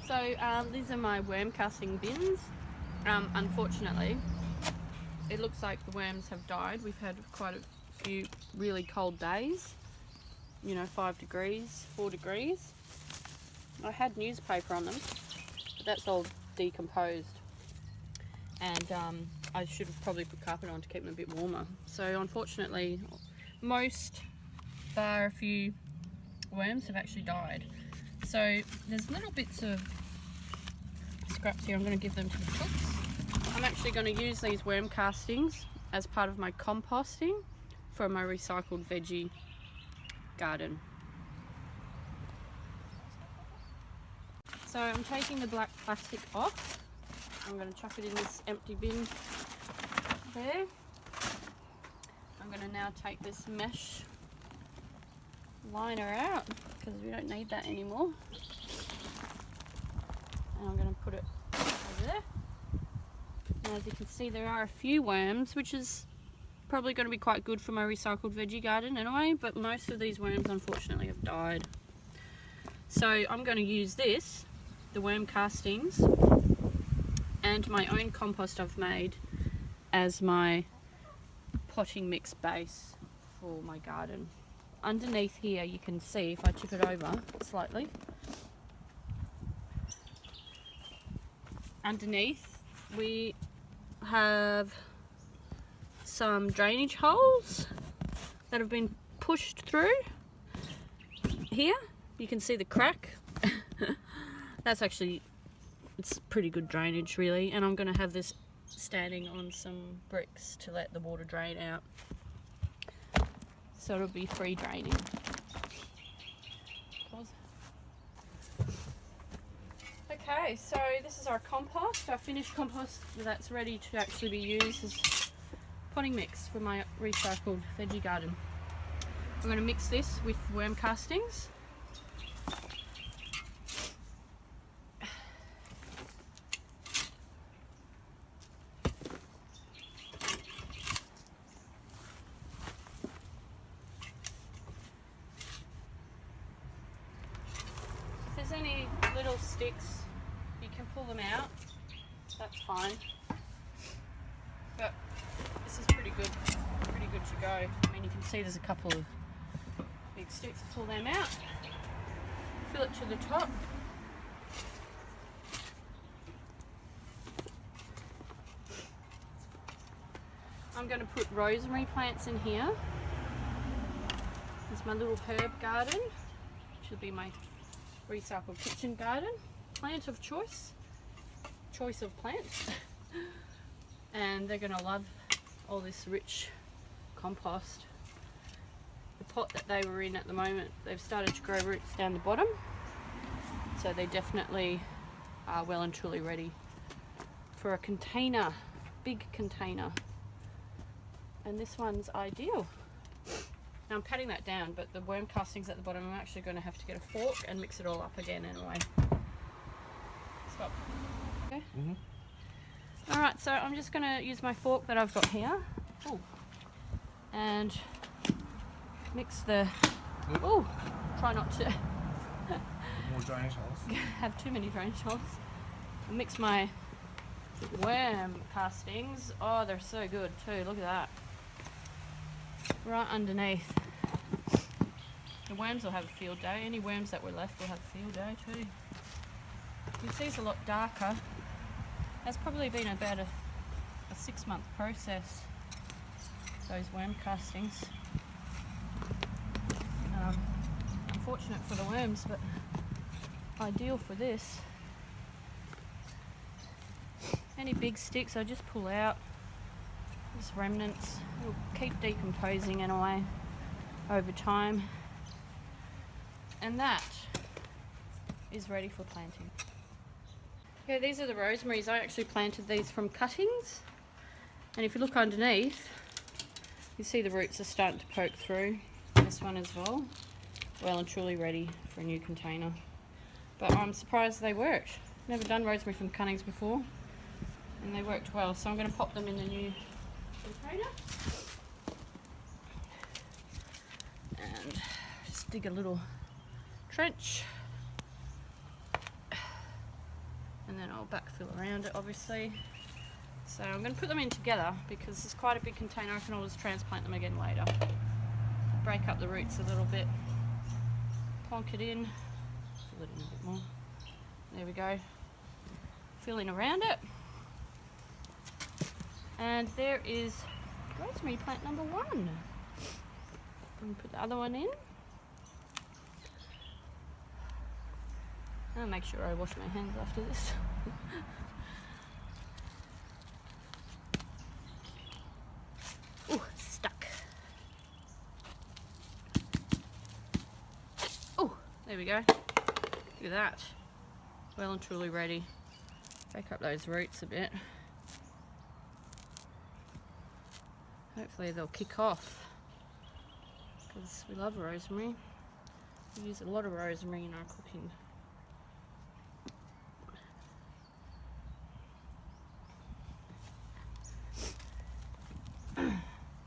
So these are my worm casting bins. Unfortunately, it looks like the worms have died. We've had quite a few really cold days, you know, 5 degrees, 4 degrees. I had newspaper on them, but that's all decomposed. And I should have probably put carpet on to keep them a bit warmer. So unfortunately, most, bar a few worms, have actually died. So there's little bits of scraps here. I'm going to give them to the chooks. I'm actually going to use these worm castings as part of my composting for my recycled veggie garden. So I'm taking the black plastic off. I'm going to chuck it in this empty bin there. I'm going to now take this mesh liner out because we don't need that anymore. And I'm going to put it over there. And as you can see, there are a few worms, which is probably going to be quite good for my recycled veggie garden anyway, but most of these worms unfortunately have died. So I'm going to use this, the worm castings, and my own compost I've made as my potting mix base for my garden. Underneath here you can see, if I tip it over slightly, underneath we have some drainage holes that have been pushed through. Here you can see the crack. That's actually, it's pretty good drainage really, and I'm going to have this standing on some bricks to let the water drain out, so it'll be free draining. Pause. Okay, so this is our compost, our finished compost that's ready to actually be used as potting mix for my recycled veggie garden. I'm going to mix this with worm castings. If there's any little sticks, you can pull them out, that's fine. But this is pretty good to go. I mean, you can see there's a couple of big sticks. Pull them out, fill it to the top. I'm going to put rosemary plants in here. It's my little herb garden, which will be my recycled kitchen garden. Plant of choice of plants. And they're going to love all this rich compost. The pot that they were in at the moment, they've started to grow roots down the bottom, so they definitely are well and truly ready for a container, big container. And this one's ideal. Now I'm patting that down, but the worm castings at the bottom, I'm actually going to have to get a fork and mix it all up again anyway. Stop. Okay. Alright, so I'm just going to use my fork that I've got here. Ooh. And mix the... Oh, try not to more drainage holes. have too many drainage holes. I'll mix my worm castings. Oh, they're so good too. Look at that. Right underneath. The worms will have a field day. Any worms that were left will have a field day too. You can see it's a lot darker. That's probably been about a 6-month process, those worm castings. Unfortunate for the worms, but ideal for this. Any big sticks I just pull out, just remnants. It'll keep decomposing anyway over time. And that is ready for planting. Yeah, these are the rosemaries. I actually planted these from cuttings, and if you look underneath, you see the roots are starting to poke through. This one as well. Well and truly ready for a new container. But I'm surprised they worked. Never done rosemary from cuttings before, and they worked well. So I'm going to pop them in the new container and just dig a little trench. and then I'll backfill around it obviously. So I'm going to put them in together because it's quite a big container. I can always transplant them again later. Break up the roots a little bit, plonk it in, fill it in a bit more. There we go. Filling around it. And there is rosemary plant number 1. And put the other one in. I'll make sure I wash my hands after this. Ooh, stuck. Oh, there we go. Look at that. Well and truly ready. Break up those roots a bit. Hopefully they'll kick off because we love rosemary. We use a lot of rosemary in our cooking.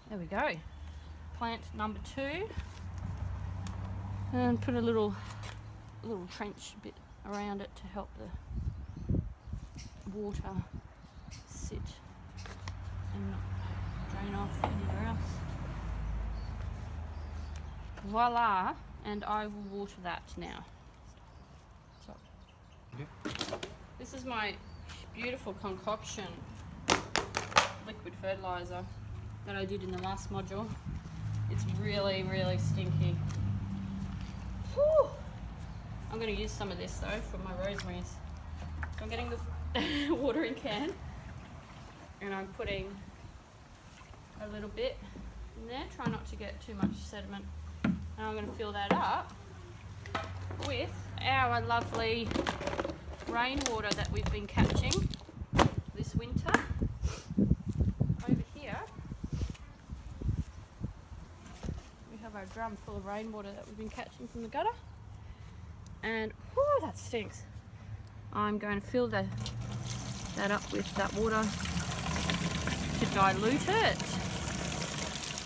There we go. Plant number 2, and put a little trench bit around it to help the water sit and not drain off anywhere else. Voila! And I will water that now. So, this is my beautiful concoction liquid fertilizer that I did in the last module. It's really, really stinky. Whew. I'm going to use some of this though for my rosemaries. So I'm getting the watering can and I'm putting a little bit in there. Try not to get too much sediment. And I'm going to fill that up with our lovely rainwater that we've been catching this winter. Over here we have our drum full of rainwater that we've been catching from the gutter. And whoo, that stinks. I'm going to fill that up with that water to dilute it.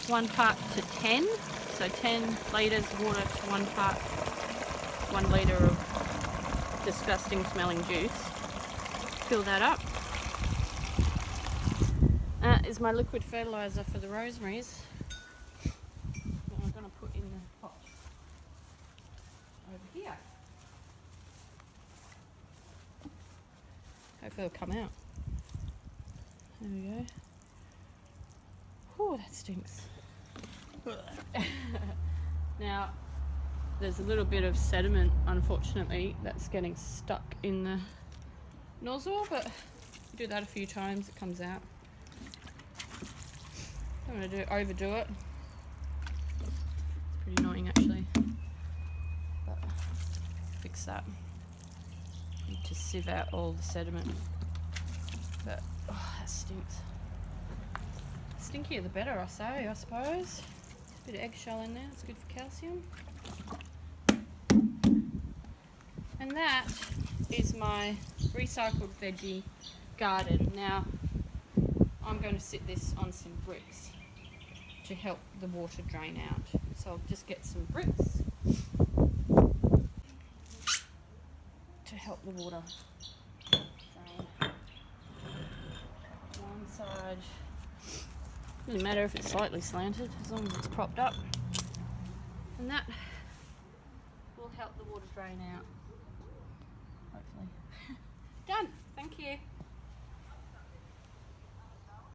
1 part to 10. So 10 litres water to 1 litre of disgusting smelling juice. Fill that up. That is my liquid fertiliser for the rosemaries. That I'm going to put in the pot over here. Hopefully it'll come out. There we go. Oh, that stinks. Now, there's a little bit of sediment, unfortunately, that's getting stuck in the nozzle, but you do that a few times, it comes out. Don't want to overdo it. It's pretty annoying actually, but fix that. Need to sieve out all the sediment, but oh, that stinks. Stinkier the better, I say, I suppose. Bit of eggshell in there, it's good for calcium. And that is my recycled veggie garden. Now, I'm going to sit this on some bricks to help the water drain out. So I'll just get some bricks to help the water drain. One side. Doesn't matter if it's slightly slanted, as long as it's propped up. And that will help the water drain out.